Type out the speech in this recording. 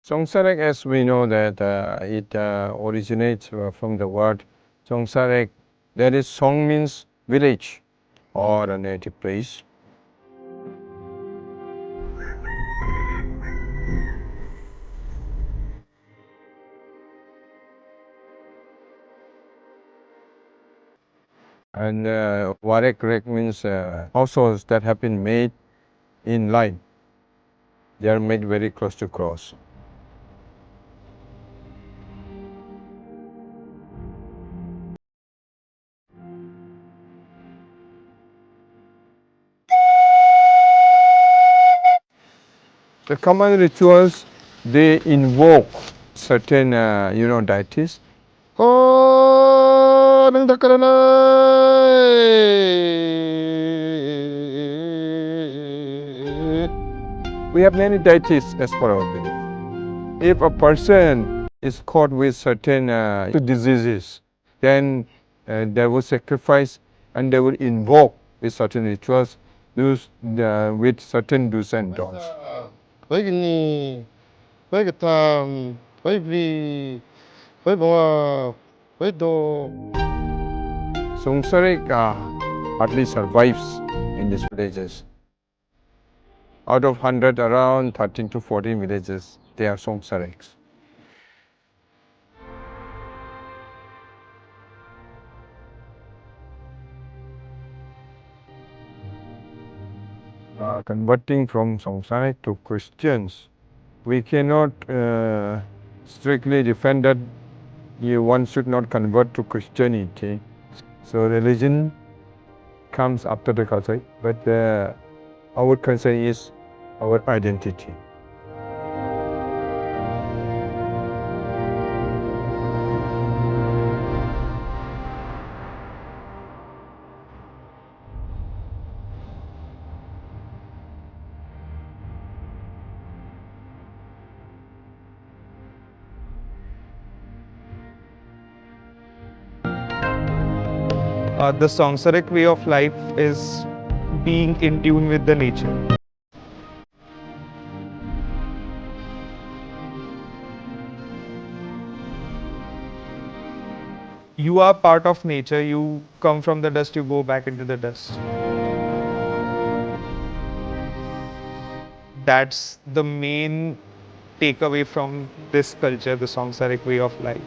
Songsarek, as we know that it originates from the word Songsarek. That is, Song means village or a native place. And Warek Rek means households that have been made in line. They are made very close to cross. The common rituals, they invoke certain, deities. Oh, nang we have many deities as per our belief. If a person is caught with certain diseases, then they will sacrifice and they will invoke with certain rituals, with certain do's and don'ts. Songsarek hardly survives in these villages. Out of 100, around 13 to 14 villages, they are Songsareks. Converting from Songsarek to Christians, we cannot strictly defend that one should not convert to Christianity. So religion comes after the culture, but our culture is our identity. The Songsarek way of life is being in tune with the nature. You are part of nature. You come from the dust, you go back into the dust. That's the main takeaway from this culture, the Songsarek way of life.